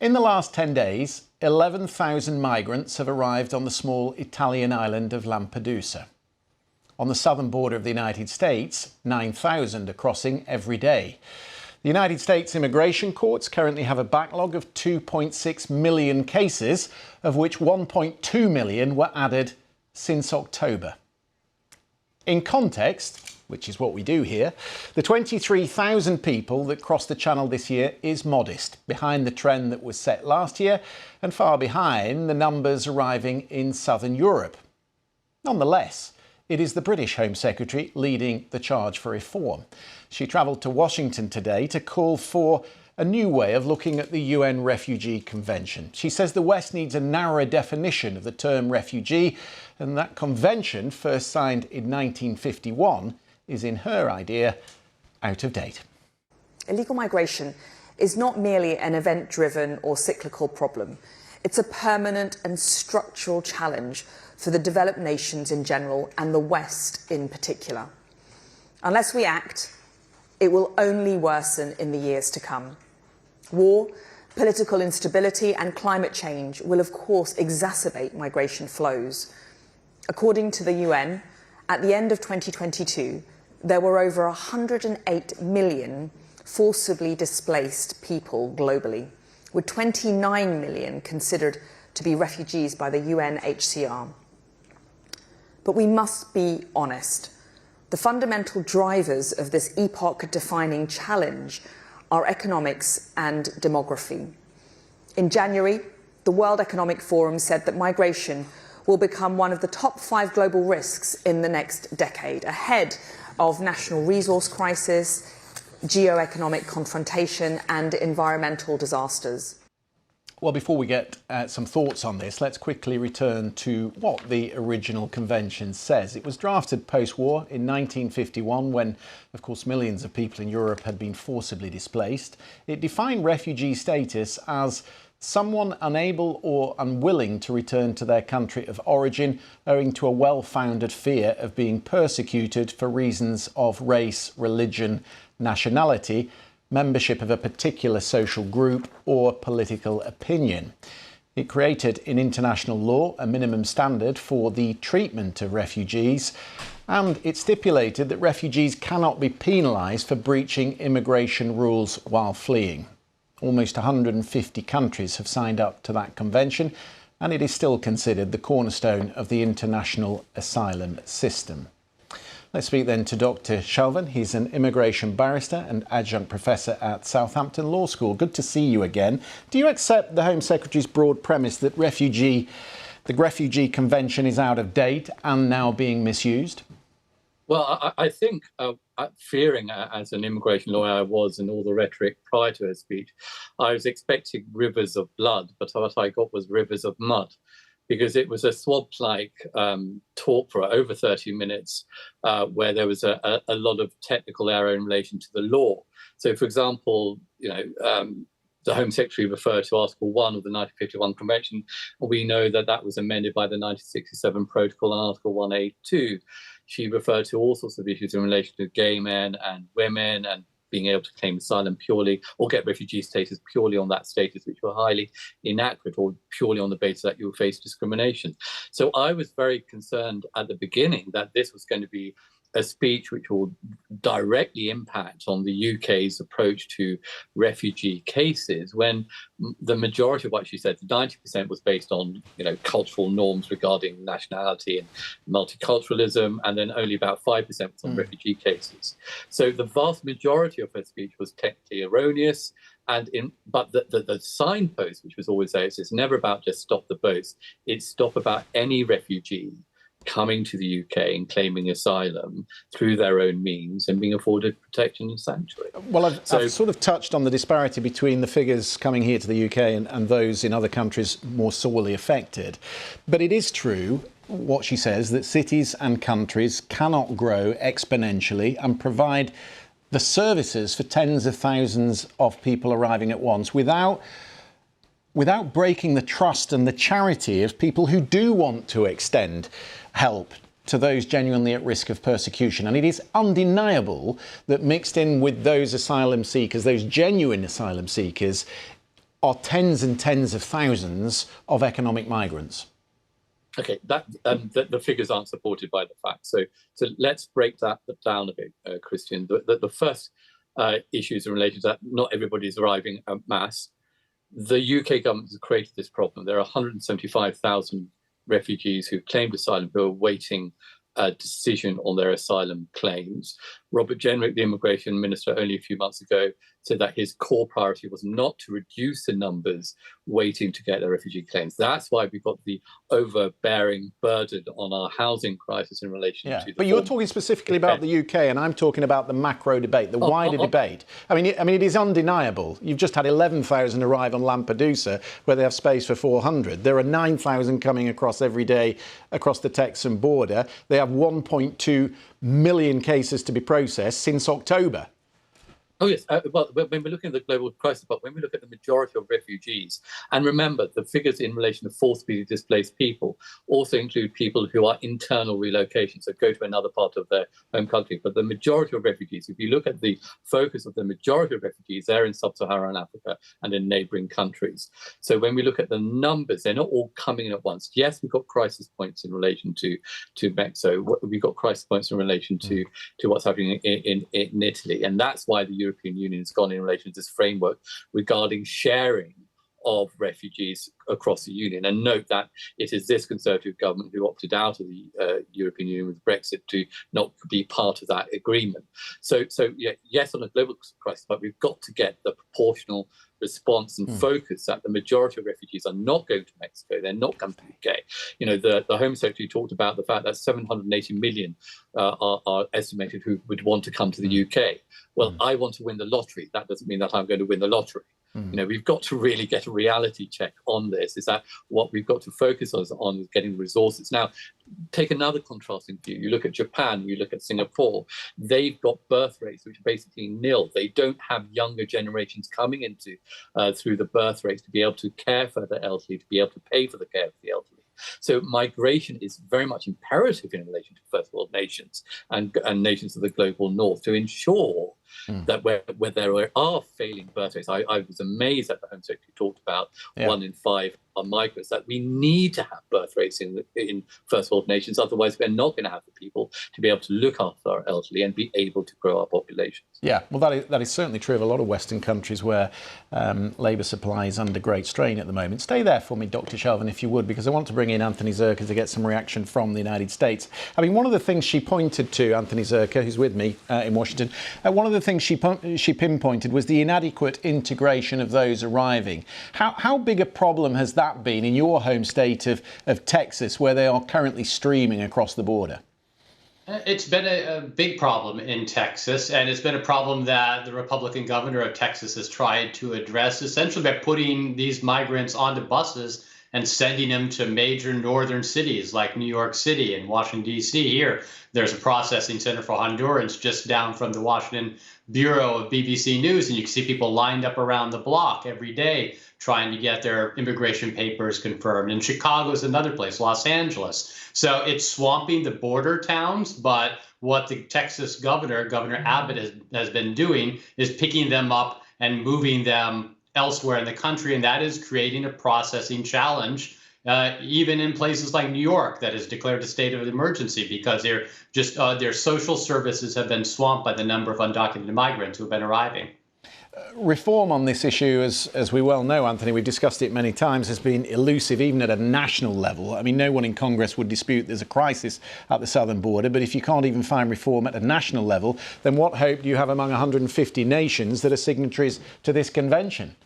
In the last 10 days, 11,000 migrants have arrived on the small Italian island of Lampedusa. On the southern border of the United States, 9,000 are crossing every day. The United States immigration courts currently have a backlog of 2.6 million cases, of which 1.2 million were added since October. In context, which is what we do here, the 23,000 people that crossed the Channel this year is modest, behind the trend that was set last year and far behind the numbers arriving in southern Europe. Nonetheless, it is the British Home Secretary leading the charge for reform. She travelled to Washington today to call for a new way of looking at the UN Refugee Convention. She says the West needs a narrower definition of the term refugee, and that convention, first signed in 1951, is, in her idea, out of date. Illegal migration is not merely an event-driven or cyclical problem. It's a permanent and structural challenge for the developed nations in general and the West in particular. Unless we act, it will only worsen in the years to come. War, political instability and climate change will of course exacerbate migration flows. According to the UN, at the end of 2022, there were over 108 million forcibly displaced people globally, with 29 million considered to be refugees by the UNHCR. But we must be honest. The fundamental drivers of this epoch-defining challenge are economics and demography. In January, the World Economic Forum said that migration will become one of the top 5 global risks in the next decade, ahead of national resource crisis, geo-economic confrontation and environmental disasters. Well, before we get some thoughts on this, let's quickly return to what the original convention says. It was drafted post-war in 1951 when, of course, millions of people in Europe had been forcibly displaced. It defined refugee status as someone unable or unwilling to return to their country of origin owing to a well-founded fear of being persecuted for reasons of race, religion, nationality, membership of a particular social group or political opinion. It created in international law a minimum standard for the treatment of refugees, and it stipulated that refugees cannot be penalised for breaching immigration rules while fleeing. Almost 150 countries have signed up to that convention, and it is still considered the cornerstone of the international asylum system. Let's speak then to Dr. Shelvan. He's an immigration barrister and adjunct professor at Southampton Law School. Good to see you again. Do you accept the Home Secretary's broad premise that the Refugee Convention is out of date and now being misused? Well, I think, fearing as an immigration lawyer I was and all the rhetoric prior to her speech, I was expecting rivers of blood, but what I got was rivers of mud, because it was a swab-like talk for over 30 minutes where there was a lot of technical error in relation to the law. So, for example, the Home Secretary referred to Article 1 of the 1951 Convention, and we know that that was amended by the 1967 Protocol and Article 1A2. She referred to all sorts of issues in relation to gay men and women and being able to claim asylum purely or get refugee status purely on that status, which were highly inaccurate, or purely on the basis that you will face discrimination. So I was very concerned at the beginning that this was going to be a speech which will directly impact on the UK's approach to refugee cases, when the majority of what she said, 90%, was based on cultural norms regarding nationality and multiculturalism, and then only about 5% was on refugee cases. So the vast majority of her speech was technically erroneous. But the signpost, which was always there, is it's never about just stop the boats. It's stop about any refugee coming to the UK and claiming asylum through their own means and being afforded protection and sanctuary. Well, I've sort of touched on the disparity between the figures coming here to the UK and those in other countries more sorely affected. But it is true, what she says, that cities and countries cannot grow exponentially and provide the services for tens of thousands of people arriving at once without breaking the trust and the charity of people who do want to extend help to those genuinely at risk of persecution. And it is undeniable that mixed in with those asylum seekers, those genuine asylum seekers, are tens and tens of thousands of economic migrants. Okay, the figures aren't supported by the facts. So let's break that down a bit, Christian. The first issue is in relation to that not everybody is arriving en masse. The UK government has created this problem. There are 175,000 refugees who claimed asylum who are waiting a decision on their asylum claims. Robert Jenrick, the immigration minister, only a few months ago said that his core priority was not to reduce the numbers waiting to get their refugee claims. That's why we've got the overbearing burden on our housing crisis in relation to the. But you're talking specifically about the UK, and I'm talking about the macro debate, the wider debate. I mean, it is undeniable. You've just had 11,000 arrive on Lampedusa, where they have space for 400. There are 9,000 coming across every day across the Texan border. They have 1.2 million cases to be processed since October. Oh, yes. Well, when we're looking at the global crisis, but when we look at the majority of refugees, and remember, the figures in relation to forcibly displaced people also include people who are internal relocations, so go to another part of their home country. But the majority of refugees, if you look at the focus of the majority of refugees, they're in sub-Saharan Africa and in neighboring countries. So when we look at the numbers, they're not all coming in at once. Yes, we've got crisis points in relation to Mexico. We've got crisis points in relation to what's happening in Italy. And that's why the European Union has gone in relation to this framework regarding sharing of refugees across the Union. And note that it is this Conservative government who opted out of the European Union with Brexit to not be part of that agreement. So yeah, yes, on a global crisis, but we've got to get the proportional response and focus that the majority of refugees are not going to Mexico, they're not coming to the UK. You know, the Home Secretary talked about the fact that 780 million are estimated who would want to come to the UK. Well, I want to win the lottery. That doesn't mean that I'm going to win the lottery. You know, we've got to really get a reality check on this. Is that what we've got to focus on is getting resources. Now, take another contrasting view. You look at Japan, you look at Singapore, they've got birth rates which are basically nil. They don't have younger generations coming into through the birth rates to be able to care for the elderly, to be able to pay for the care of the elderly. So migration is very much imperative in relation to first world nations and nations of the global north to ensure that where there are failing birth rates, I was amazed that the Home Secretary talked about 1 in 5 are migrants, that we need to have birth rates in first world nations. Otherwise, we're not going to have the people to be able to look after our elderly and be able to grow our populations. Yeah, well, that is certainly true of a lot of Western countries where labour supply is under great strain at the moment. Stay there for me, Dr. Shelvin, if you would, because I want to bring in Anthony Zerka to get some reaction from the United States. I mean, one of the things she pointed to, Anthony Zerka, who's with me in Washington, one of the things she pinpointed was the inadequate integration of those arriving. How big a problem has that been in your home state of Texas, where they are currently streaming across the border? It's been a big problem in Texas, and it's been a problem that the Republican governor of Texas has tried to address, essentially by putting these migrants onto buses and sending them to major northern cities like New York City and Washington, D.C. Here, there's a processing center for Hondurans just down from the Washington Bureau of BBC News, and you can see people lined up around the block every day trying to get their immigration papers confirmed. And Chicago is another place, Los Angeles. So it's swamping the border towns, but what the Texas governor, Governor Abbott, has been doing is picking them up and moving them elsewhere in the country, and that is creating a processing challenge, even in places like New York that has declared a state of emergency because their social services have been swamped by the number of undocumented migrants who have been arriving. Reform on this issue, as we well know, Anthony, we've discussed it many times, has been elusive even at a national level. I mean, no one in Congress would dispute there's a crisis at the southern border, but if you can't even find reform at a national level, then what hope do you have among 150 nations that are signatories to this convention?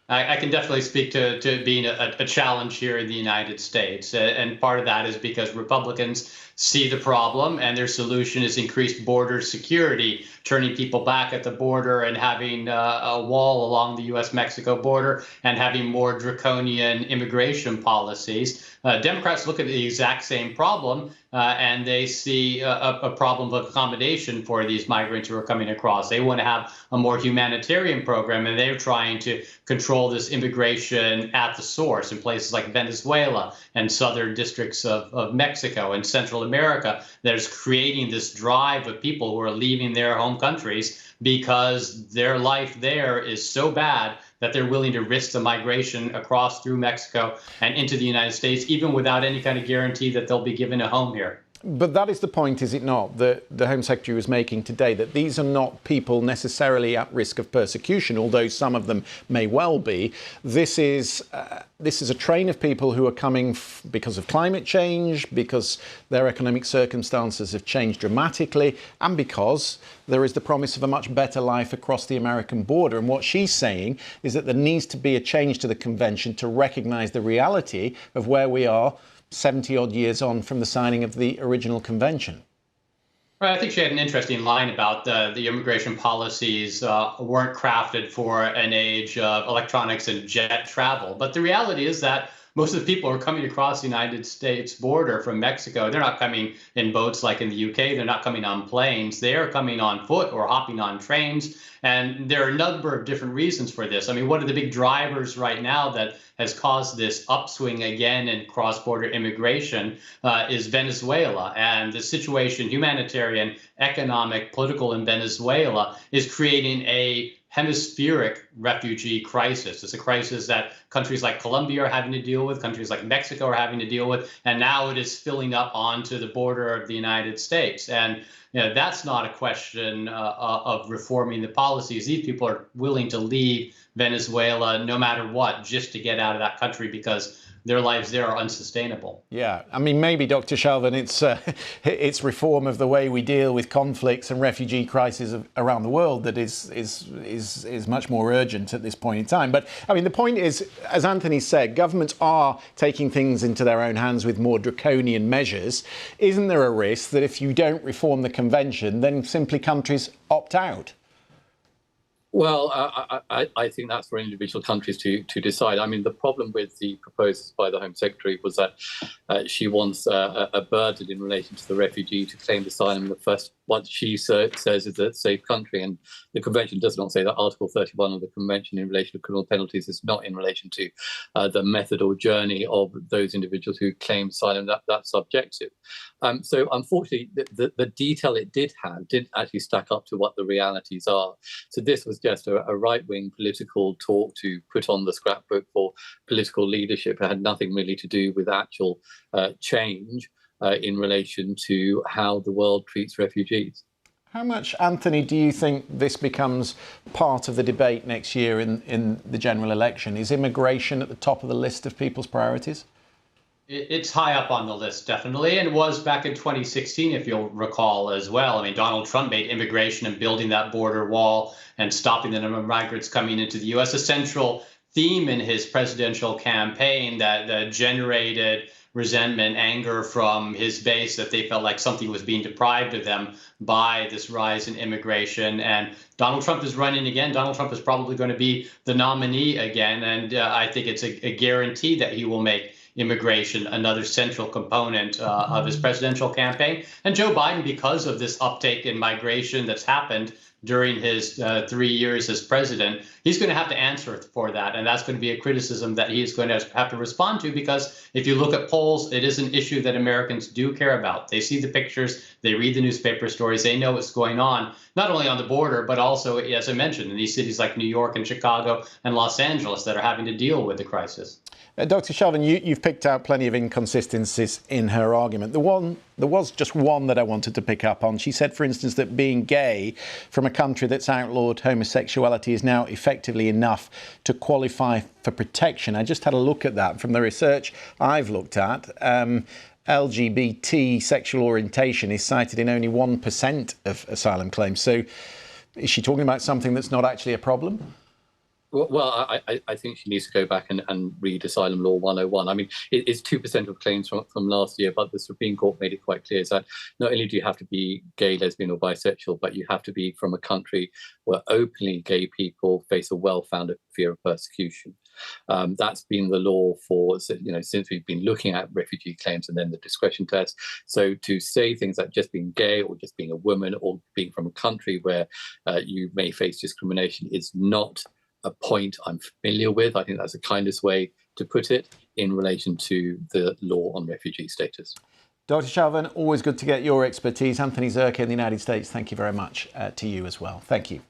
I can definitely speak to being a challenge here in the United States. And part of that is because Republicans see the problem and their solution is increased border security, turning people back at the border and having a wall along the U.S.-Mexico border and having more draconian immigration policies. Democrats look at the exact same problem and they see a problem of accommodation for these migrants who are coming across. They want to have a more humanitarian program, and they're trying to control this immigration at the source in places like Venezuela and southern districts of Mexico and Central America. That is creating this drive of people who are leaving their home countries because their life there is so bad that they're willing to risk the migration across through Mexico and into the United States, even without any kind of guarantee that they'll be given a home here. But that is the point, is it not, that the Home Secretary was making today, that these are not people necessarily at risk of persecution, although some of them may well be. This is a train of people who are coming because of climate change, because their economic circumstances have changed dramatically, and because there is the promise of a much better life across the American border. And what she's saying is that there needs to be a change to the convention to recognise the reality of where we are 70 odd years on from the signing of the original convention. Right, I think she had an interesting line about the immigration policies weren't crafted for an age of electronics and jet travel. But the reality is that most of the people who are coming across the United States border from Mexico, they're not coming in boats like in the UK. They're not coming on planes. They are coming on foot or hopping on trains. And there are a number of different reasons for this. I mean, one of the big drivers right now that has caused this upswing again in cross-border immigration is Venezuela. And the situation, humanitarian, economic, political in Venezuela is creating a hemispheric refugee crisis. It's a crisis that countries like Colombia are having to deal with, countries like Mexico are having to deal with, and now it is filling up onto the border of the United States. And that's not a question of reforming the policies. These people are willing to leave Venezuela no matter what, just to get out of that country because their lives there are unsustainable. Yeah, I mean, maybe, Dr. Shelvin, it's reform of the way we deal with conflicts and refugee crises around the world that is much more urgent at this point in time. But I mean, the point is, as Anthony said, governments are taking things into their own hands with more draconian measures. Isn't there a risk that if you don't reform the convention, then simply countries opt out? Well, I think that's for individual countries to decide. I mean, the problem with the proposals by the Home Secretary was that she wants a burden in relation to the refugee to claim asylum in the first, what she says is a safe country. And the Convention does not say that. Article 31 of the Convention in relation to criminal penalties is not in relation to the method or journey of those individuals who claim asylum. That's subjective. So unfortunately, the detail it did have didn't actually stack up to what the realities are. So this was just a right-wing political talk to put on the scrapbook for political leadership. It had nothing really to do with actual change in relation to how the world treats refugees. How much, Anthony, do you think this becomes part of the debate next year in the general election? Is immigration at the top of the list of people's priorities? It's high up on the list, definitely, and it was back in 2016, if you'll recall as well. I mean, Donald Trump made immigration and building that border wall and stopping the number of migrants coming into the U.S. a central theme in his presidential campaign that generated resentment, anger from his base that they felt like something was being deprived of them by this rise in immigration. And Donald Trump is running again. Donald Trump is probably going to be the nominee again. And I think it's a guarantee that he will make immigration another central component of his presidential campaign. And Joe Biden, because of this uptake in migration that's happened during his 3 years as president, he's going to have to answer for that. And that's going to be a criticism that he is going to have to respond to, because if you look at polls, it is an issue that Americans do care about. They see the pictures, they read the newspaper stories, they know what's going on, not only on the border, but also, as I mentioned, in these cities like New York and Chicago and Los Angeles that are having to deal with the crisis. Dr. Shelvin, you've picked out plenty of inconsistencies in her argument. There was just one that I wanted to pick up on. She said, for instance, that being gay from a country that's outlawed homosexuality is now effectively enough to qualify for protection. I just had a look at that from the research I've looked at. LGBT sexual orientation is cited in only 1% of asylum claims. So is she talking about something that's not actually a problem? Well, I think she needs to go back and read Asylum Law 101. I mean, it's 2% of claims from last year, but the Supreme Court made it quite clear that not only do you have to be gay, lesbian or bisexual, but you have to be from a country where openly gay people face a well-founded fear of persecution. That's been the law for, since we've been looking at refugee claims and then the discretion test. So to say things like just being gay or just being a woman or being from a country where you may face discrimination is not a point I'm familiar with. I think that's the kindest way to put it in relation to the law on refugee status. Dr. Chauvin, always good to get your expertise. Anthony Zerka in the United States, thank you very much to you as well. Thank you.